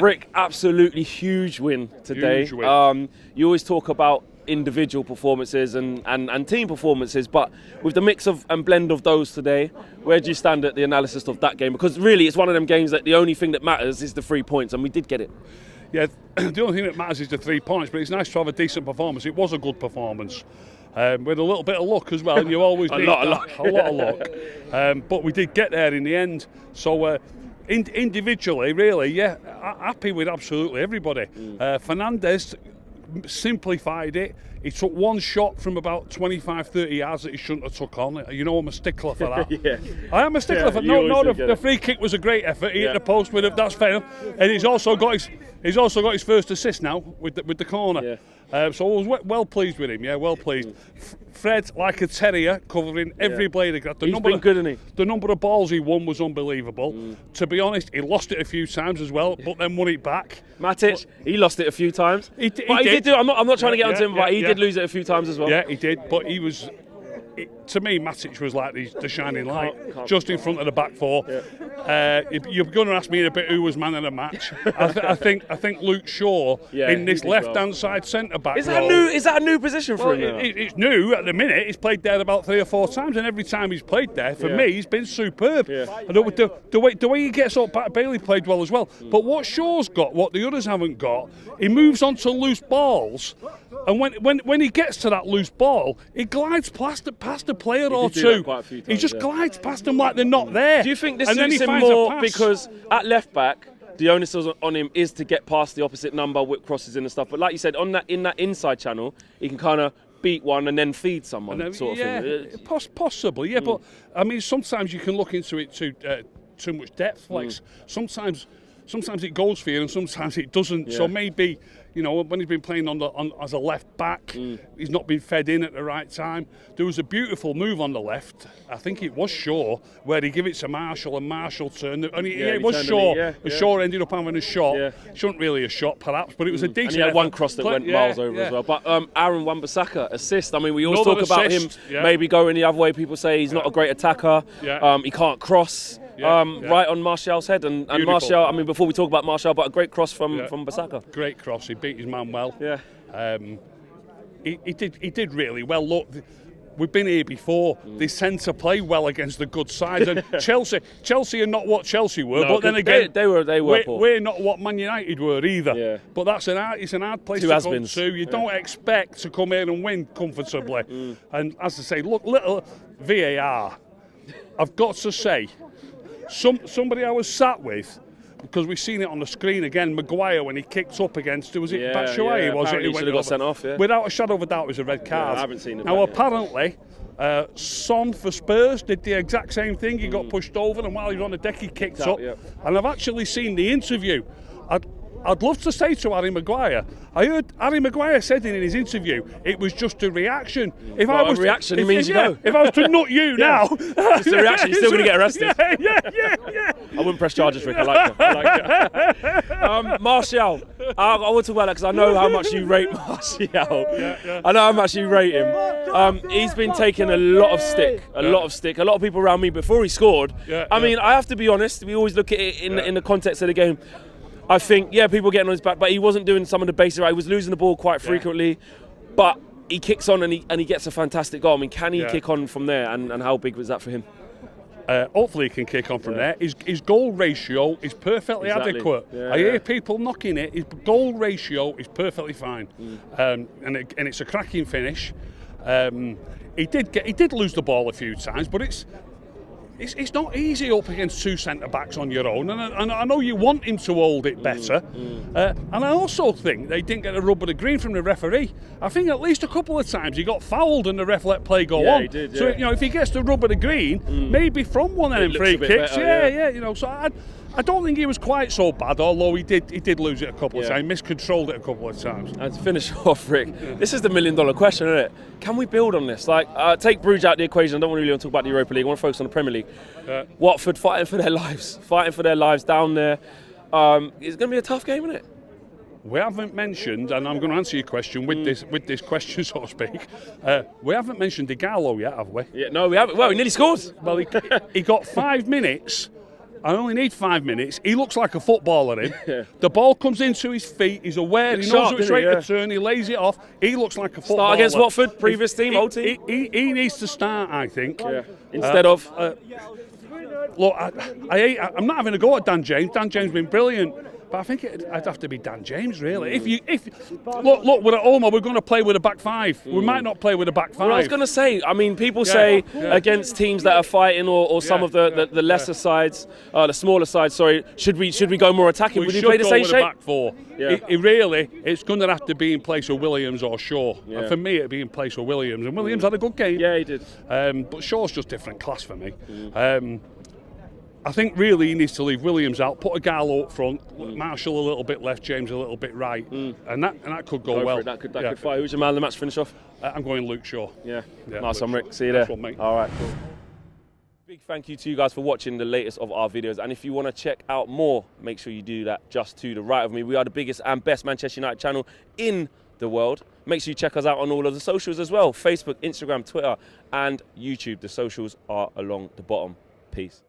Rick, absolutely huge win today. Huge win. You always talk about individual performances and team performances, but with the mix of and blend of those today, where do you stand at the analysis of that game? Because really it's one of them games that the only thing that matters is the 3 points, and we did get it. Yeah, the only thing that matters is the 3 points, but it's nice to have a decent performance. It was a good performance. With a little bit of luck as well, and you always need a lot of luck. But we did get there in the end. So individually, really, happy with absolutely everybody. Fernandez simplified it. He took one shot from about 25-30 yards that he shouldn't have took on. You know I'm a stickler for that. I am a stickler for the free kick was a great effort. He hit the post with it. That's fair enough. And he's also got his first assist now with the corner. So I was well pleased with him. Yeah, well pleased. Fred, like a terrier, covering every blade of grass. He's been good, isn't he? The number of balls he won was unbelievable. To be honest, he lost it a few times as well, but then won it back. Matic, he lost it a few times. He did. I'm not trying to get onto him, but he did lose it a few times as well. Yeah, he did. But he was. To me, Matic was like the shining light, just in front of the back four. You're going to ask me in a bit who was man of the match. I think Luke Shaw in this left-hand side centre back. Is that a new position for him? It's new at the minute. He's played there about 3 or 4 times, and every time he's played there, for me, he's been superb. And the way he gets up, Bailey played well as well. But what Shaw's got, what the others haven't got, he moves on to loose balls. And when he gets to that loose ball, he glides past a player or two. He just glides past them like they're not there. Do you think this suits him more because at left back, the onus on him is to get past the opposite number, whip crosses in and stuff. But like you said, in that inside channel, he can kind of beat one and then feed someone, sort of thing. Possibly, But I mean, sometimes you can look into it too much depth. Like sometimes it goes for you and sometimes it doesn't. So maybe, you know, when he's been playing as a left back, he's not been fed in at the right time. There was a beautiful move on the left. I think it was Shaw, where he gave it to Marshall and Marshall turned. And it was Shaw. Shaw ended up having a shot. Shouldn't really a shot, perhaps, but it was a decent. And he had one cross that went miles over as well. But Aaron Wan-Bissaka assist. I mean, we always talk about him maybe going the other way. People say he's not a great attacker. He can't cross. Right on Martial's head, and Martial. I mean, before we talk about Martial, but a great cross from Bissaka. Great cross. He beat his man well. He did really well. Look, we've been here before. They tend to play well against the good sides, and Chelsea are not what Chelsea were. But then again, they were poor. We're not what Man United were either. But it's an hard place to come to. You don't expect to come here and win comfortably. And as I say, look, little VAR. I've got to say. Somebody I was sat with, because we've seen it on the screen again, Maguire, when he kicked up against, was it Batshuayi? He should have got sent off, Without a shadow of a doubt, it was a red card. I haven't seen it. Now, apparently, Son for Spurs did the exact same thing. He got pushed over, and while he was on the deck, he kicked up. And I've actually seen the interview. I'd love to say to Harry Maguire, I heard Harry Maguire said in his interview, it was just a reaction. If I was reaction, it means you go. If I was to nut you now, just a reaction, you're still going to get arrested. I wouldn't press charges, Rick. I like it. Martial, I want to talk about that because I know how much you rate Martial. I know how much you rate him. He's been taking a lot of stick. A lot of people around me before he scored. I mean, I have to be honest. We always look at it in the context of the game. I think, people getting on his back, but he wasn't doing some of the basics right. He was losing the ball quite frequently, but he kicks on and he gets a fantastic goal. I mean, can he kick on from there, and how big was that for him? Hopefully he can kick on from there. His goal ratio is perfectly adequate. I hear people knocking it. His goal ratio is perfectly fine, and it's a cracking finish. He did lose the ball a few times, but it's not easy up against 2 centre-backs on your own, and I know you want him to hold it better. And I also think they didn't get a rub of the green from the referee. I think at least a couple of times he got fouled and the ref let play go on. He did, So if he gets the rub of the green, maybe from one of them free kicks, so I don't think he was quite so bad, although he did lose it a couple of times, miscontrolled it a couple of times. And to finish off, Rick, this is the $1 million question, isn't it? Can we build on this? Like, take Bruges out the equation. I don't really want to talk about the Europa League. I want to focus on the Premier League. Watford fighting for their lives down there. It's going to be a tough game, isn't it? We haven't mentioned, and I'm going to answer your question with this question, so to speak. We haven't mentioned Digallo yet, have we? Yeah, no, we haven't. Well, he nearly scored. Well, he got 5 minutes. I only need 5 minutes. He looks like a footballer, him. The ball comes into his feet. He's aware. He knows which way to turn. He lays it off. He looks like a footballer. Start against Watford, previous team, old team. He needs to start, I think. Instead of... Look, I'm not having a go at Dan James. Dan James has been brilliant. But I think I'd have to be Dan James, really. Look, we're at home. We're going to play with a back five. We might not play with a back five. Well, I was going to say. I mean, people say against teams that are fighting, or some of the lesser sides, the smaller sides. Sorry, should we go more attacking? We should play the same shape? Back four. Yeah. It's going to have to be in place of Williams or Shaw. And for me, it'd be in place of Williams. And Williams had a good game. Yeah, he did. But Shaw's just different class for me. I think really he needs to leave Williams out, put a Gallo up front, Marshall a little bit left, James a little bit right, and that could go well. That could fire. Who's your man of the match finish off? I'm going Luke Shaw. Yeah. Nice one, Rick. See you there. One, all right. Cool. Big thank you to you guys for watching the latest of our videos, and if you want to check out more, make sure you do that just to the right of me. We are the biggest and best Manchester United channel in the world. Make sure you check us out on all of the socials as well: Facebook, Instagram, Twitter, and YouTube. The socials are along the bottom. Peace.